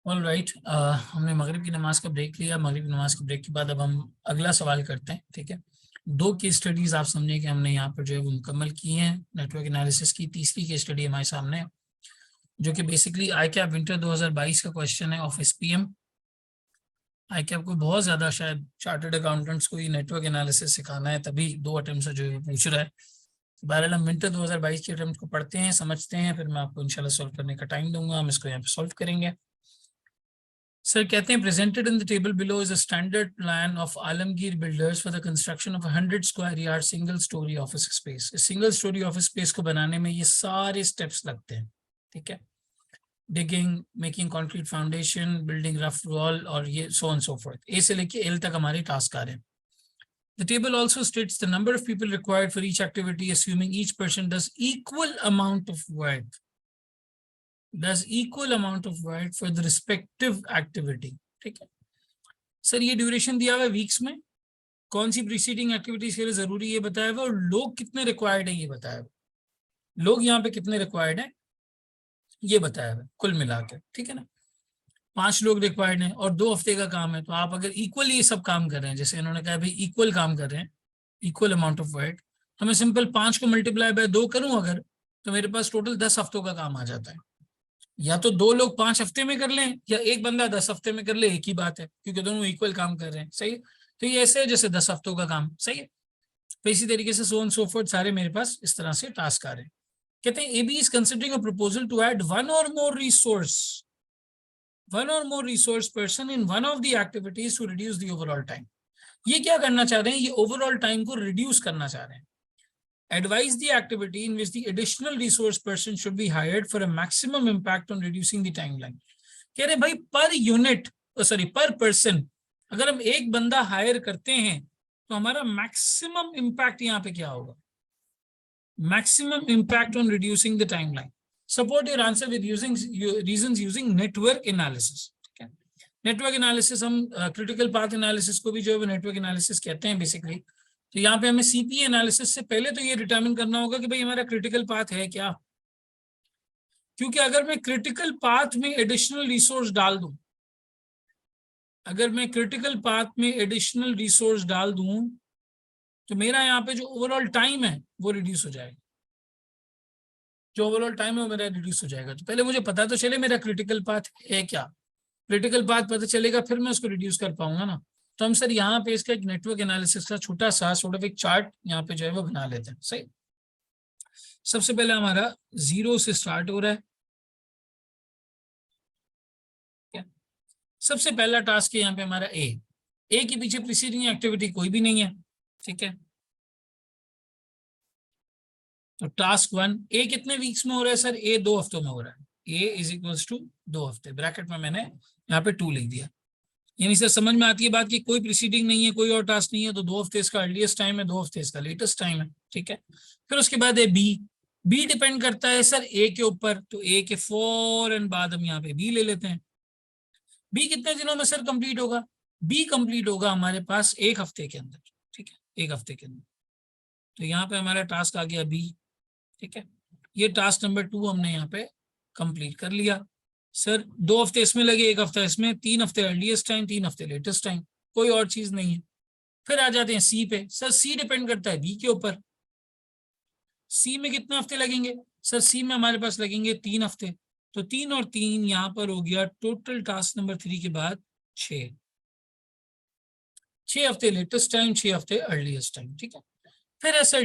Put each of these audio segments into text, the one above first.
All right, हमने मगरिब की नमाज का ब्रेक लिया। मगरिब की नमाज के ब्रेक के बाद अब हम अगला सवाल करते हैं। ठीक है, दो केस स्टडीज आप समझिए कि हमने यहाँ पर जो है वो मुकम्मल की हैं नेटवर्क एनालिसिस की। तीसरी केस स्टडी हमारे सामने है जो कि बेसिकली ICAP विंटर 2022 का क्वेश्चन है ऑफ SPM। ICAP को बहुत ज़्यादा शायद चार्टर्ड अकाउंटेंट्स को ये नेटवर्क एनालिसिस सिखाना है, तभी 2 अटेम्प्ट से जो है पूछ रहा है। बहरहाल हम विंटर 2022 के अटेम्प्ट को पढ़ते हैं, समझते हैं, फिर मैं आपको इंशाल्लाह सॉल्व करने का टाइम दूंगा। हम इसको यहाँ पे सॉल्व करेंगे। सर कहते हैं presented in the table below is a standard plan of Alamgir builders for the construction of 100 square yard single storey office space. Single storey office space को बनाने में ये सारे स्टेप्स लगते हैं। ठीक है, digging, making concrete foundation, building rough wall और ये सो ऑन सो फोर्थ। ए से लेके एल तक हमारे टास्क आ रहे हैं। The table also states the number of people required for each activity, assuming each person does equal amount of work. Does equal amount of work for the respective activity. ठीक है sir, ये duration दिया हुआ है weeks में, कौन सी preceding activities के लिए जरूरी ये बताया हुआ, और लोग कितने रिक्वायर्ड है ये बताया हुआ। लोग यहाँ पे कितने रिक्वायर्ड है ये बताया हुआ कुल मिला के। ठीक है ना, 5 लोग रिक्वायर्ड हैं और 2 हफ्ते का काम है, तो आप अगर इक्वली ये सब काम कर रहे हैं, जैसे इन्होंने कहा भाई इक्वल काम कर रहे हैं, इक्वल अमाउंट ऑफ वर्क, तो मैं सिंपल 5 को मल्टीप्लाई बाय 2 करूं अगर, तो मेरे पास टोटल 10 हफ्तों का काम आ जाता है। या तो 2 लोग 5 हफ्ते में कर लें या एक बंदा 10 हफ्ते में कर ले, एक ही बात है, क्योंकि दोनों इक्वल काम कर रहे हैं। सही है, तो ये ऐसे है जैसे 10 हफ्तों का काम। सही है, तो इसी तरीके से सो ऑन सो फोर्थ सारे मेरे पास इस तरह से टास्क आ रहे हैं। कहते हैं AB is considering a proposal to add one or more resource person in one of the activities to reduce the overall time. ये क्या करना चाह रहे हैं, ये ओवरऑल टाइम को रिड्यूस करना चाह रहे हैं। Advise the activity in which the additional resource person should be hired for a maximum impact on reducing the timeline. कह रहे भाई पर यूनिट पर पर्सन अगर हम एक बंदा हायर करते हैं तो हमारा मैक्सिमम इम्पैक्ट यहाँ पे क्या होगा, maximum impact on reducing the timeline. Support your answer with using reasons using network analysis. ठीक है, नेटवर्क एनालिसिस हम क्रिटिकल पाथ एनालिसिस को भी जो है नेटवर्क एनालिसिस कहते हैं बेसिकली। तो यहाँ पे हमें CPA एनालिसिस से पहले तो ये डिटरमिन करना होगा कि भाई हमारा क्रिटिकल पाथ है क्या, क्योंकि अगर मैं क्रिटिकल पाथ में एडिशनल रिसोर्स डाल दूं, अगर मैं क्रिटिकल पाथ में एडिशनल रिसोर्स डाल दूं तो मेरा यहाँ पे जो ओवरऑल टाइम है वो रिड्यूस हो जाएगा, जो ओवरऑल टाइम है वो मेरा रिड्यूस हो जाएगा। तो पहले मुझे पता तो चले मेरा क्रिटिकल पाथ है क्या, क्रिटिकल पाथ पता चलेगा फिर मैं उसको रिड्यूस कर पाऊंगा ना। तो हम सर यहाँ पे इसका एक नेटवर्क एनालिसिस का छोटा सा सॉर्ट ऑफ एक चार्ट यहाँ पे जो है वो बना लेते हैं। सही, सबसे पहले हमारा 0 से स्टार्ट हो रहा है। सबसे पहला टास्क है यहाँ पे हमारा ए के पीछे प्रीसीडिंग एक्टिविटी कोई भी नहीं है। ठीक है, तो टास्क 1 ए कितने वीक्स में हो रहा है सर, ए 2 हफ्तों में हो रहा है। ए इज इक्वल्स टू 2 हफ्ते, ब्रैकेट में मैंने यहाँ पे 2 लिख दिया। यानी सर समझ में आती है बात कि कोई प्रीसीडिंग नहीं है, कोई और टास्क नहीं है, तो 2 हफ्ते इसका अर्लीस्ट टाइम है, 2 हफ्ते इसका लेटेस्ट टाइम है। ठीक है, फिर उसके बाद है बी डिपेंड करता है सर ए के ऊपर, तो ए के फौरन बाद हम यहाँ पे बी ले लेते हैं। बी कितने दिनों में सर कंप्लीट होगा, बी कंप्लीट होगा हमारे पास 1 हफ्ते के अंदर। ठीक है, 1 हफ्ते के अंदर, तो यहाँ पे हमारा टास्क आ गया बी। ठीक है, ये टास्क नंबर 2 हमने यहाँ पे कंप्लीट कर लिया। सर 2 हफ्ते इसमें लगे, 1 हफ्ता इसमें, 3 हफ्ते अर्लीस्ट टाइम, 3 हफ्ते लेटेस्ट टाइम, कोई और चीज नहीं है। फिर आ जाते हैं सी पे। सर सी डिपेंड करता है बी के ऊपर, सी में कितने हफ्ते लगेंगे सर, सी में हमारे पास लगेंगे 3 हफ्ते, तो 3 और 3 यहाँ पर हो गया टोटल टास्क नंबर 3 के बाद 6 हफ्ते लेटेस्ट टाइम, 6 हफ्ते अर्लीस्ट टाइम। ठीक है, फिर है सर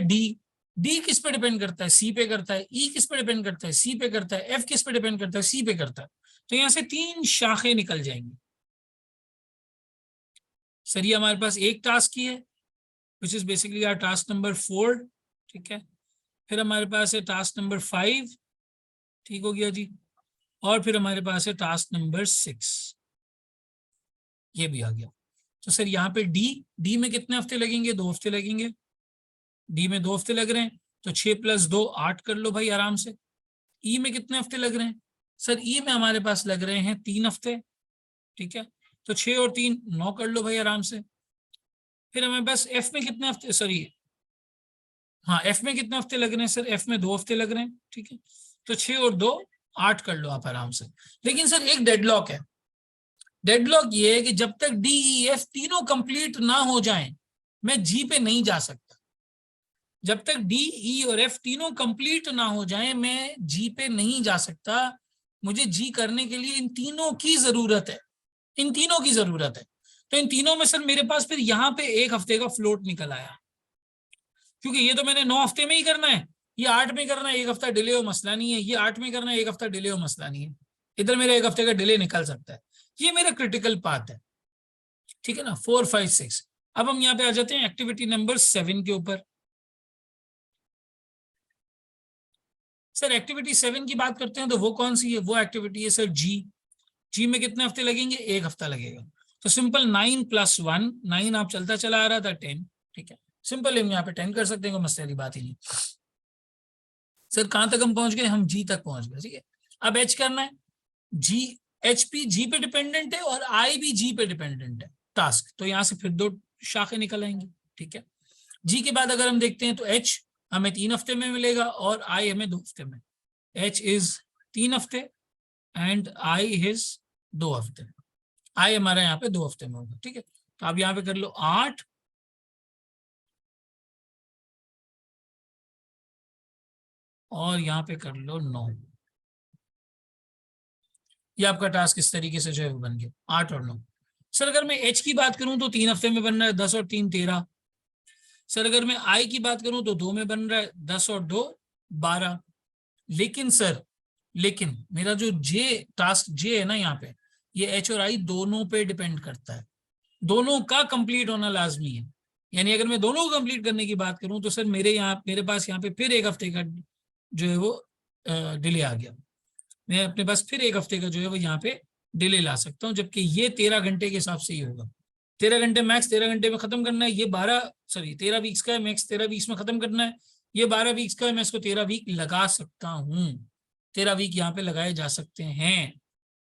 डी किस पे डिपेंड करता है, सी पे करता है। ई किस पे डिपेंड करता है, सी पे करता है। एफ किस पे डिपेंड करता है, सी पे करता है। तो यहां से 3 शाखें निकल जाएंगी। सर ये हमारे पास एक टास्क की है which is basically our task number 4। ठीक है, फिर हमारे पास है टास्क नंबर 5, ठीक हो गया जी, और फिर हमारे पास है टास्क नंबर 6, ये भी आ गया। तो सर यहाँ पे डी में कितने हफ्ते लगेंगे, 2 हफ्ते लगेंगे। डी में 2 हफ्ते लग रहे हैं, तो 6 + 2 8 कर लो भाई आराम से। ई में कितने हफ्ते लग रहे हैं सर, ई में हमारे पास लग रहे हैं 3 हफ्ते। ठीक है, तो 6 और 3 9 कर लो भाई आराम से। फिर हमें बस एफ में कितने हफ्ते, सॉरी हाँ एफ में कितने हफ्ते लग रहे हैं सर, एफ में 2 हफ्ते लग रहे हैं। ठीक है, तो 6 और 2 8 कर लो आप आराम से। लेकिन सर एक डेडलॉक है, डेडलॉक ये है कि जब तक डी ई एफ तीनों कंप्लीट ना हो जाएं मैं जी पे नहीं जा सकता। जब तक डी ई और एफ तीनों कंप्लीट ना हो जाएं मैं जी पे नहीं जा सकता। मुझे जी करने के लिए इन तीनों की जरूरत है, इन तीनों की जरूरत है। तो इन तीनों में सर मेरे पास फिर यहाँ पे 1 हफ्ते का फ्लोट निकल आया, क्योंकि ये तो मैंने 9 हफ्ते में ही करना है, ये 8 में करना है, 1 हफ्ता डिले हो मसला नहीं है, ये 8 में करना है, 1 हफ्ता डिले हो मसला नहीं है, इधर मेरा 1 हफ्ते का डिले निकल सकता है। ये मेरा क्रिटिकल पाथ है, ठीक है ना, 4, 5, 6। अब हम यहाँ पे आ जाते हैं एक्टिविटी नंबर 7 के ऊपर। सर एक्टिविटी 7 की बात करते हैं तो वो कौन सी है, वो एक्टिविटी है सर जी। जी में कितने हफ्ते लगेंगे, 1 हफ्ता लगेगा। तो सिंपल 9 + 1, 9 आप चलता चला आ रहा था 10, ठीक है, सिंपल हम यहाँ पे 10 कर सकते हैं, कोई मसले वाली बात ही नहीं। सर कहां तक हम पहुंच गए, हम जी तक पहुंच गए, ठीक है। अब एच करना है, जी एच पी जी पे डिपेंडेंट है और आई भी जी पे डिपेंडेंट है टास्क, तो यहां से फिर 2 शाखें निकल आएंगी, ठीक है। जी के बाद अगर हम देखते हैं तो एच हमें 3 हफ्ते में मिलेगा और आई हमें 2 हफ्ते में। एच इज 3 हफ्ते एंड आई इज 2 हफ्ते। आई हमारा यहाँ पे 2 हफ्ते में होगा, ठीक है। तो आप यहाँ पे कर लो 8 और यहाँ पे कर लो 9। ये आपका टास्क इस तरीके से जो है वो बन गया, 8 और 9। सर अगर मैं एच की बात करूं तो 3 हफ्ते में बन रहा है, 10 और 3 13। सर अगर मैं आई की बात करूं तो 2 में बन रहा है, 10 और 2 12। लेकिन सर लेकिन मेरा जो जे टास्क जे है ना यहाँ पे, ये एच और आई दोनों पे डिपेंड करता है, दोनों का कंप्लीट होना लाजमी है। यानी अगर मैं दोनों को कंप्लीट करने की बात करूं तो सर मेरे पास यहाँ पे फिर 1 हफ्ते का जो है वो डिले आ गया। मैं अपने पास फिर 1 हफ्ते का जो है वो यहाँ पे डिले ला सकता हूँ, जबकि ये 13 घंटे के हिसाब से ही होगा। 13 घंटे मैक्स 13 घंटे में खत्म करना है, ये 13 वीक्स का है, मैक्स 13 वीक्स में खत्म करना है। ये 12 वीक्स का है, मैं इसको 13 वीक लगा सकता हूँ, 13 वीक यहाँ पे लगाए जा सकते हैं।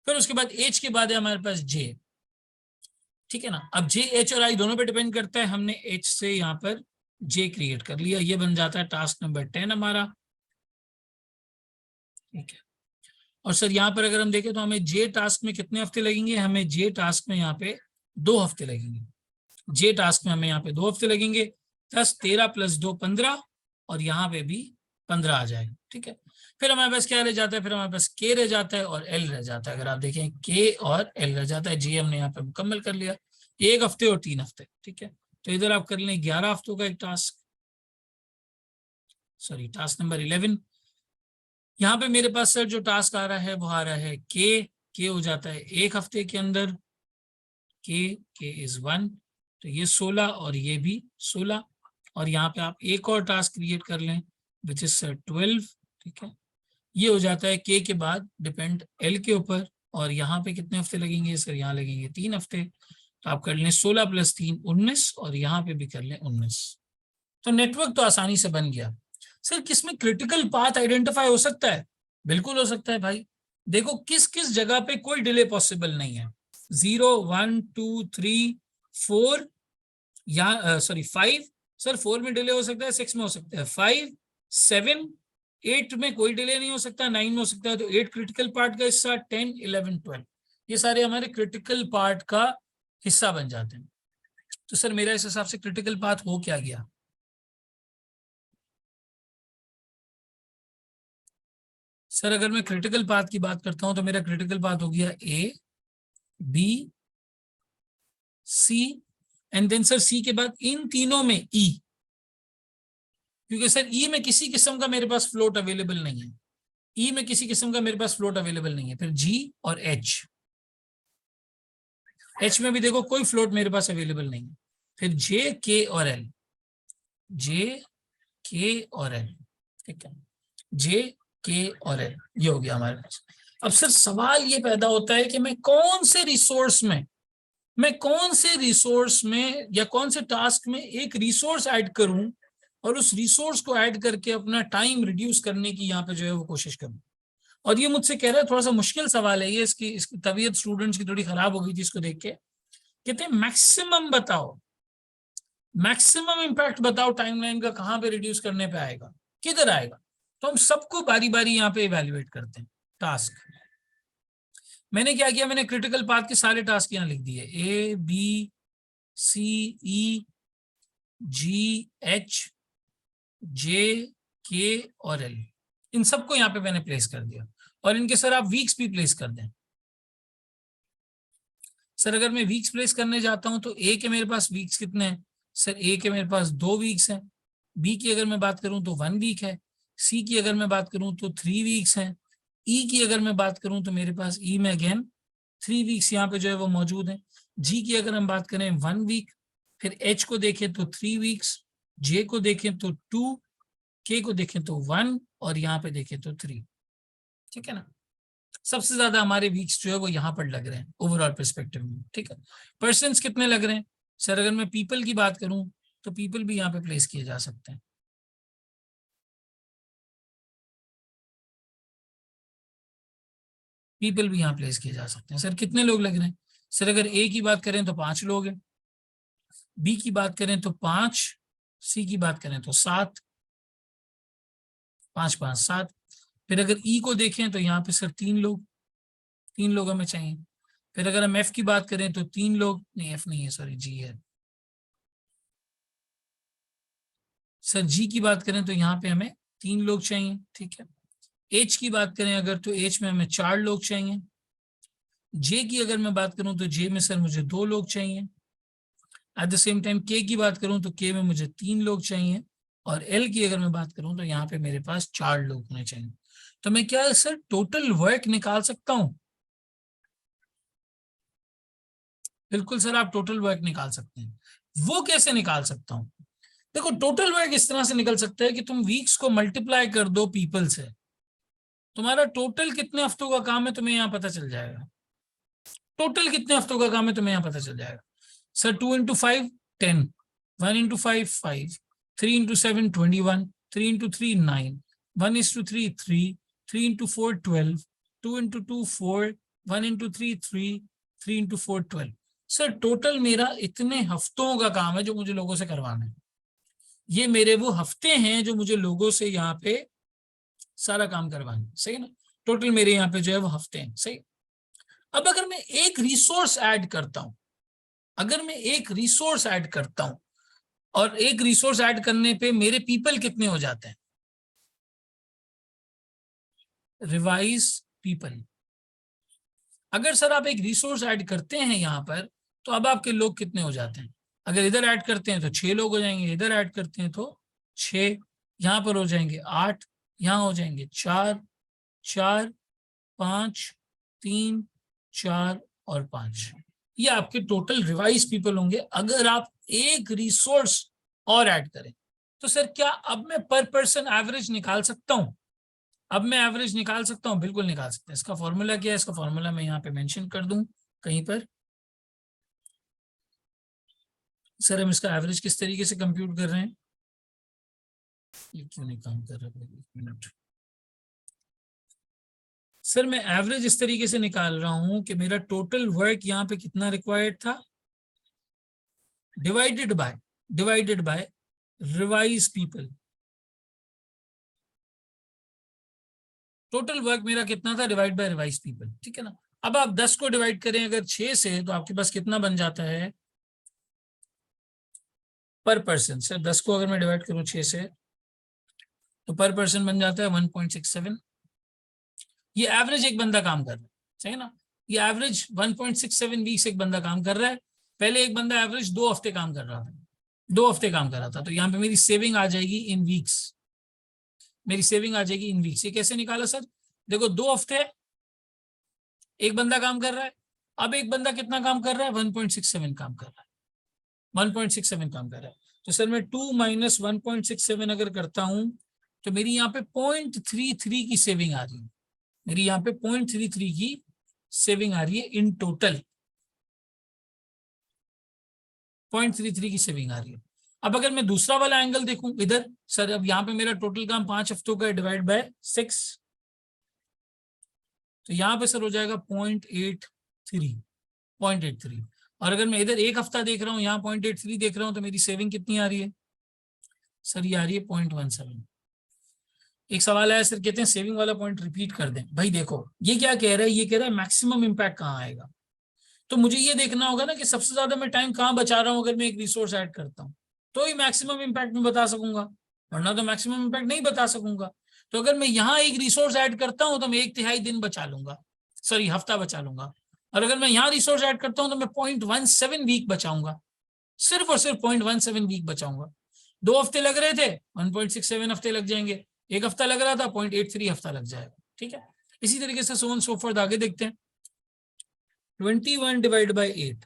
फिर उसके बाद एच के बाद है हमारे पास जे, ठीक है ना। अब जे एच और आई दोनों पे डिपेंड करता है, हमने एच से यहाँ पर जे क्रिएट कर लिया, ये बन जाता है टास्क नंबर 10 हमारा, ठीक है। और सर यहाँ पर अगर हम देखें तो हमें जे टास्क में कितने हफ्ते लगेंगे, हमें जे टास्क में यहाँ पे 2 हफ्ते लगेंगे। जे टास्क में हमें यहाँ पे 2 हफ्ते लगेंगे, 10 13 + 2 15 और यहाँ पे भी 15 आ जाएगा, ठीक है। फिर हमारे पास क्या रह जाता है, फिर हमारे पास के रह जाता है और एल रह जाता है। अगर आप देखें के और एल रह जाता है, जे हमने यहाँ पे मुकम्मल कर लिया, 1 हफ्ते और 3 हफ्ते, ठीक है। तो इधर आप कर लें 11 हफ्तों का एक टास्क, सॉरी टास्क नंबर 11। यहाँ पे मेरे पास सर जो टास्क आ रहा है वो आ रहा है के हो जाता है 1 हफ्ते के अंदर, के इज 1, तो ये 16 और ये भी 16। और यहाँ पे आप एक और टास्क क्रिएट कर लें विच इज सर 12, ठीक है। ये हो जाता है के बाद डिपेंड एल के ऊपर, और यहाँ पे कितने हफ्ते लगेंगे सर, यहाँ लगेंगे 3 हफ्ते। तो आप कर लें 16 + 3 19 और यहाँ पे भी कर लें 19। तो नेटवर्क तो आसानी से बन गया। सर किसमें क्रिटिकल पाथ आइडेंटिफाई हो सकता है, बिल्कुल हो सकता है भाई। देखो किस किस जगह पे कोई डिले पॉसिबल नहीं है, 0 1 2 3 4 या सॉरी 5। सर 4 में डिले हो सकता है, 6 में हो सकता है, 5 7 8 में कोई डिले नहीं हो सकता, 9 में हो सकता है। तो 8 क्रिटिकल पार्ट का हिस्सा, 10 11 12 ये सारे हमारे क्रिटिकल पार्ट का हिस्सा बन जाते हैं। तो सर मेरा इस हिसाब से क्रिटिकल पाथ हो क्या गया। सर अगर मैं क्रिटिकल पाथ की बात करता हूं तो मेरा क्रिटिकल पाथ हो गया A B C and then sir C के बाद इन तीनों में ई, क्योंकि सर ई में किसी किस्म का मेरे पास फ्लोट अवेलेबल नहीं है, ई में किसी किस्म का मेरे पास फ्लोट अवेलेबल नहीं है। फिर जी और एच, एच में भी देखो कोई फ्लोट मेरे पास अवेलेबल नहीं है। फिर जे के और एल, जे के और एल, ठीक है, जे के और एल, ये हो गया हमारे पास। अब सर सवाल ये पैदा होता है कि मैं कौन से रिसोर्स में या कौन से टास्क में एक रिसोर्स ऐड करूं और उस रिसोर्स को ऐड करके अपना टाइम रिड्यूस करने की यहाँ पे जो है वो कोशिश करूं। और ये मुझसे कह रहा है, थोड़ा सा मुश्किल सवाल है ये, इसकी तबीयत स्टूडेंट्स की थोड़ी खराब हो गई थी इसको देख के। कहते हैं मैक्सिमम बताओ, मैक्सिमम इंपैक्ट बताओ टाइमलाइन का, कहाँ पे रिड्यूस करने पे आएगा, किधर आएगा। तो हम सबको बारी बारी यहाँ पे इवेल्युएट करते हैं टास्क। मैंने क्या किया, मैंने क्रिटिकल पाथ के सारे टास्क यहाँ लिख दिए, A B C E G H J K और L, इन सबको यहाँ पे मैंने प्लेस कर दिया। और इनके सर आप वीक्स भी प्लेस कर दें। सर अगर मैं वीक्स प्लेस करने जाता हूं तो ए के मेरे पास वीक्स कितने हैं? सर ए के मेरे पास 2 वीक्स हैं। बी की अगर मैं बात करूं तो 1 वीक है। सी की अगर मैं बात करूं तो 3 वीक्स हैं। ई की अगर मैं बात करूं तो मेरे पास ई में अगेन 3 वीक्स यहाँ पे जो है वो मौजूद है। जी की अगर हम बात करें 1 वीक, फिर एच को देखें तो 3 वीक्स, जे को देखें तो 2, के को देखें तो 1 और यहाँ पे देखें तो 3। ठीक है ना, सबसे ज्यादा हमारे वीक्स जो है वो यहाँ पर लग रहे हैं ओवरऑल पर्सपेक्टिव में। ठीक है, पर्सन्स कितने लग रहे हैं? सर अगर मैं पीपल की बात करूं तो पीपल भी यहाँ पे प्लेस किए जा सकते हैं। पीपल भी यहाँ प्लेस किए जा सकते हैं। सर कितने लोग लग रहे हैं? सर अगर ए की बात करें तो 5 लोग हैं, बी की बात करें तो 5, सी की बात करें तो 7, 5 5 7। फिर अगर ई को देखें तो यहाँ पे सर 3 लोग हमें चाहिए। फिर अगर हम एफ की बात करें तो 3 लोग, नहीं एफ नहीं है, सॉरी जी है। सर जी की बात करें तो यहाँ पे हमें 3 लोग चाहिए। ठीक है, एच की बात करें अगर तो एच में हमें 4 लोग चाहिए। जे की अगर मैं बात करूं तो जे में सर मुझे 2 लोग चाहिए। एट द सेम टाइम के की बात करूं तो के में मुझे 3 लोग चाहिए। और एल की अगर मैं बात करूं तो यहाँ पे मेरे पास 4 लोग होने चाहिए। तो मैं क्या सर टोटल वर्क निकाल सकता हूं? बिल्कुल सर, आप टोटल वर्क निकाल सकते हैं। वो कैसे निकाल सकता हूं? देखो टोटल वर्क इस तरह से निकल सकता है कि तुम वीक्स को मल्टीप्लाई कर दो पीपल से, तुम्हारा टोटल कितने हफ्तों का काम है तुम्हें यहाँ पता चल जाएगा। टोटल कितने हफ्तों का काम है तुम्हें यहाँ पता चल जाएगा। Sir 2 into 5 10, 1 into 5 5, 3 into 7 21, 3 into 3 9, 1 is to 3 3, 3 into 4 12, 2 into 2 4, 1 into 3 3, 3 into 4 12। Sir total मेरा इतने हफ्तों का काम है जो मुझे लोगों से करवाना है। ये मेरे वो हफ्ते हैं जो मुझे लोगों से यहाँ पे सारा काम करवाना है। सही ना, टोटल मेरे यहाँ पे जो है वो हफ्ते हैं। सही। अब अगर मैं एक रिसोर्स ऐड करता हूं, अगर मैं एक रिसोर्स ऐड करता हूं और एक रिसोर्स ऐड करने पे मेरे पीपल कितने हो जाते हैं? Revise people. अगर सर आप एक रिसोर्स ऐड करते हैं यहां पर तो अब आपके लोग कितने हो जाते हैं? अगर इधर ऐड करते हैं तो 6 लोग हो जाएंगे, इधर ऐड करते हैं तो 6, यहां पर हो जाएंगे 8, यहां हो जाएंगे 4 4 5 3 4 और 5। ये आपके टोटल रिवाइज पीपल होंगे अगर आप एक रिसोर्स और ऐड करें। तो सर क्या अब मैं पर पर्सन एवरेज निकाल सकता हूं? अब मैं एवरेज निकाल सकता हूं, बिल्कुल निकाल सकते हैं। इसका फॉर्मूला क्या है? इसका फॉर्मूला मैं यहाँ पे मेंशन कर दूं कहीं पर। सर हम इसका एवरेज किस तरीके से कंप्यूट कर रहे हैं? ये क्यों नहीं काम कर रहा है? एक मिनट। सर मैं एवरेज इस तरीके से निकाल रहा हूं कि मेरा टोटल वर्क यहाँ पे कितना रिक्वायर्ड था, divided by revise people. Total work मेरा कितना था डिवाइड बाय रिवाइज पीपल। ठीक है ना। अब आप 10 को डिवाइड करें अगर 6 से तो आपके पास कितना बन जाता है पर पर्सन? सर 10 को अगर मैं डिवाइड करूं 6 से तो पर पर्सन बन जाता है 1.67। ये एवरेज एक बंदा काम कर रहा है। सही ना, ये एवरेज 1.67 वीक्स एक बंदा काम कर रहा है। पहले एक बंदा एवरेज 2 हफ्ते काम कर रहा था, 2 हफ्ते काम कर रहा था। तो यहाँ पे मेरी सेविंग आ जाएगी इन वीक्स, मेरी सेविंग आ जाएगी इन वीक्स। ये कैसे निकाला सर? देखो 2 हफ्ते एक बंदा काम कर रहा है, अब एक बंदा कितना काम कर रहा है? 1.67 काम कर रहा है, 1.67 काम कर रहा है। तो सर मैं 2 माइनस 1.67 अगर करता हूं तो मेरी यहाँ पे 0.33 की सेविंग आ रही है। मेरी यहाँ पे 0.33 की सेविंग आ रही है इन टोटल, 0.33 की सेविंग आ रही है। अब अगर मैं दूसरा वाला एंगल देखूं इधर, सर अब यहाँ पे मेरा टोटल काम 5 हफ्तों का डिवाइड बाय 6, तो यहाँ पे सर हो जाएगा 0.83। और अगर मैं इधर एक हफ्ता देख रहा हूँ, यहाँ 0.83 देख रहा हूँ, तो मेरी सेविंग कितनी आ रही है? सर ये आ रही है 0.17। एक सवाल आया सर, कहते हैं सेविंग वाला पॉइंट रिपीट कर दें। भाई देखो ये क्या कह रहा है, ये कह रहा है मैक्सिमम इम्पैक्ट कहाँ आएगा। तो मुझे ये देखना होगा ना कि सबसे ज्यादा मैं टाइम कहाँ बचा रहा हूँ अगर मैं एक रिसोर्स ऐड करता हूँ, तो ही मैक्सिमम इम्पैक्ट में बता सकूंगा, वरना तो मैक्सिमम इम्पैक्ट नहीं बता सकूंगा। तो अगर मैं यहाँ एक रिसोर्स ऐड करता हूँ तो मैं 1/3 दिन बचा लूंगा, सॉरी हफ्ता बचा लूंगा। और अगर मैं यहाँ रिसोर्स ऐड करता हूँ तो मैं 0.17 वीक बचाऊंगा, सिर्फ और सिर्फ 0.17 वीक बचाऊंगा। 2 हफ्ते लग रहे थे, 1.67 हफ्ते लग जाएंगे। एक हफ्ता लग रहा था, 0.83 हफ्ता लग जाएगा। ठीक है, इसी तरीके से सो ऑन सो फॉर्थ आगे देखते हैं। 21 डिवाइड बाई 8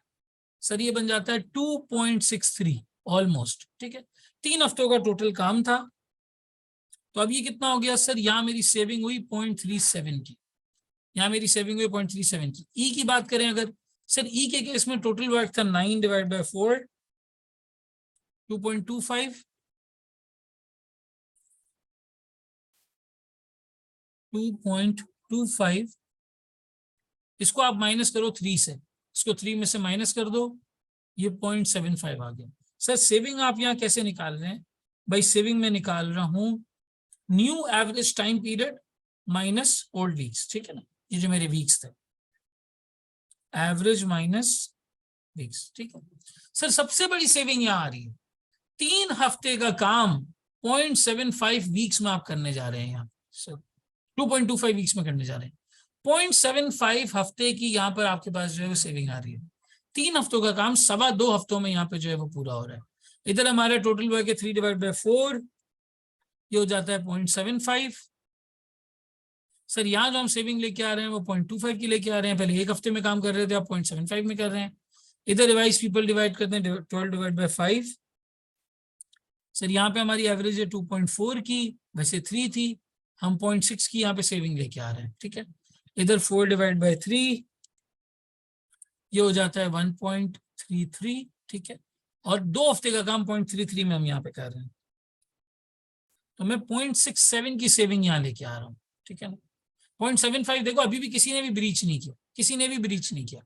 सर ये बन जाता है 2.63 ऑलमोस्ट। ठीक है, 3 हफ्तों का टोटल काम था। तो अब ये कितना हो गया सर, यहाँ मेरी सेविंग हुई 0.37 की, यहाँ मेरी सेविंग हुई 0.37 की। ई की बात करें अगर, सर ई के केस में टोटल वर्क था 9 डिवाइड बाई 4 2.25 2.25। इसको आप माइनस करो 3 से, इसको 3 में से माइनस कर दो, ये 0.75 आ गया। सर सेविंग आप यहाँ कैसे निकाल रहे हैं? भाई सेविंग में निकाल रहा हूं new average time period minus old weeks. ठीक है ना, ये जो मेरे वीक्स थे, एवरेज माइनस वीक्स। ठीक है सर, सबसे बड़ी सेविंग यहाँ आ रही है, 3 हफ्ते का काम 0.75 वीक्स में आप करने जा रहे हैं यहाँ सर, 2.25 वीक्स में करने जा रहे हैं। 0.75 हफ्ते की यहाँ पर आपके पास जो है वो सेविंग आ रही है। 3 हफ्तों का काम 2.25 हफ्तों में यहाँ पे जो है वो पूरा हो रहा है। इधर हमारे टोटल वर्क है 3 डिवाइड बाई 4, ये हो जाता है 0.75। सर यहाँ जो हम सेविंग लेके आ रहे हैं वो 0.25 की लेके आ रहे हैं, पहले एक हफ्ते में काम कर रहे थे, आप 0.75 में कर रहे हैं। इधर रिवाइज पीपल डिवाइड करते हैं 12 डिवाइड बाई 5। सर यहाँ पे हमारी एवरेज है 2.4 की, वैसे 3 थी, हम 0.6 की यहाँ पे सेविंग लेके आ रहे हैं। ठीक है, इधर 4 डिवाइड बाई 3, ये हो जाता है 1.33। ठीक है, और 2 हफ्ते का काम 0.33 में हम यहाँ पे कर रहे हैं, तो मैं 0.67 की सेविंग यहाँ लेके आ रहा हूँ। ठीक है ना, 0.75 देखो अभी भी किसी ने भी ब्रीच नहीं किया, किसी ने भी ब्रीच नहीं किया।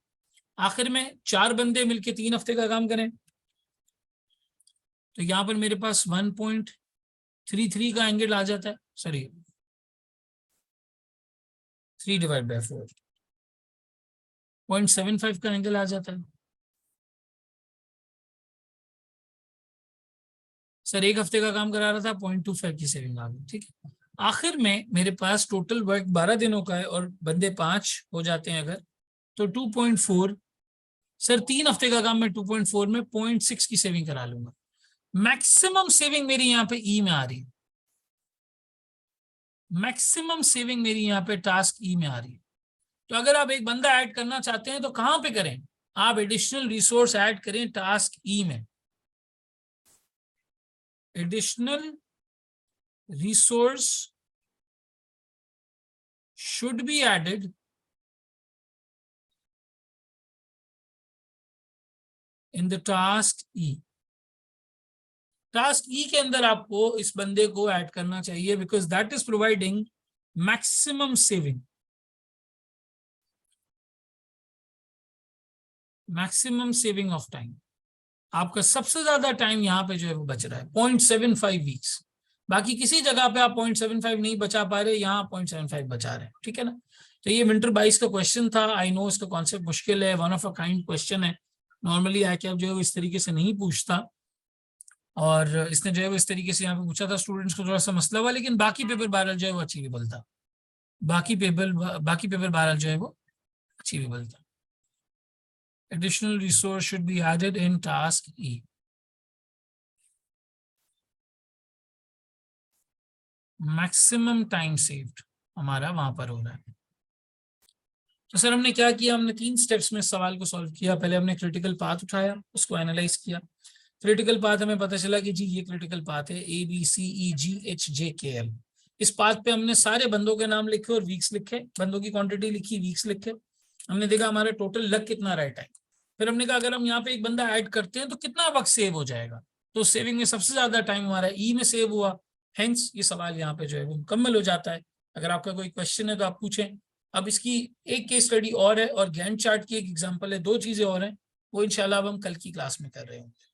आखिर में 4 बंदे मिलके 3 हफ्ते का काम करें, तो यहाँ पर मेरे पास 1.33 का एंगल आ जाता है। सॉरी 3 डिवाइड बाई 4, 0.75 का एंगल आ जाता है। सर एक हफ्ते का काम करा रहा था, 0.25 की सेविंग आ गई। ठीक है, आखिर में मेरे पास टोटल वर्क 12 दिनों का है और बंदे 5 हो जाते हैं अगर, तो 2.4। सर 3 हफ्ते का काम मैं 2.4 में 0.6 की सेविंग करा लूंगा। मैक्सिमम सेविंग मेरी यहाँ पे ई में आ रही है, मैक्सिमम सेविंग मेरी यहाँ पे टास्क ई में आ रही है। तो अगर आप एक बंदा ऐड करना चाहते हैं तो कहां पे करें? आप एडिशनल रिसोर्स ऐड करें टास्क ई में। Additional resource should be added in the task E। Task E के अंदर आपको इस बंदे को ऐड करना चाहिए, because that is providing maximum saving, maximum saving of time. आपका सबसे ज्यादा टाइम यहाँ पे जो है वो बच रहा है 0.75 वीक्स। बाकी किसी जगह पे आप 0.75 नहीं बचा पा रहे, यहाँ 0.75 बचा रहे हैं। ठीक है ना, तो ये विंटर 22 का क्वेश्चन था। आई नो इसका कॉन्सेप्ट मुश्किल है, one of a kind question है, नॉर्मली आके जो है वो इस तरीके से नहीं पूछता, और इसने जो है वो इस तरीके से यहाँ पे पूछा था, स्टूडेंट्स को थोड़ा सा मसला हुआ, लेकिन बाकी पेपर बहरहाल जो है वो अचीवेबल था। बाकी पेपर बहरहाल जो है वो अचीवेबल था। Additional resource should be added in task E। Maximum time saved हमारा वहां पर हो रहा है। तो सर हमने क्या किया, हमने 3 स्टेप्स में सवाल को सॉल्व किया। पहले हमने क्रिटिकल पाथ उठाया, उसको एनालाइज किया। क्रिटिकल पाथ हमें पता चला कि जी ये क्रिटिकल पाथ है ABCEGHJKL। इस पाथ पे हमने सारे बंदों के नाम लिखे और वीक्स लिखे, बंदों की क्वांटिटी लिखी, वीक्स लिखे। हमने देखा हमारा टोटल लग कितना रहा है टाइम। फिर हमने कहा अगर हम यहाँ पे एक बंदा ऐड करते हैं तो कितना वक्त सेव हो जाएगा। तो सेविंग में सबसे ज्यादा टाइम हमारा ई में सेव हुआ, हेंस ये सवाल यहाँ पे जो है वो मुकम्मल हो जाता है। अगर आपका कोई क्वेश्चन है तो आप पूछें। अब इसकी एक केस स्टडी और है और गैंट चार्ट की एक एग्जांपल है, 2 चीजें और हैं, वो इंशाल्लाह अब हम कल की क्लास में कर रहे होंगे।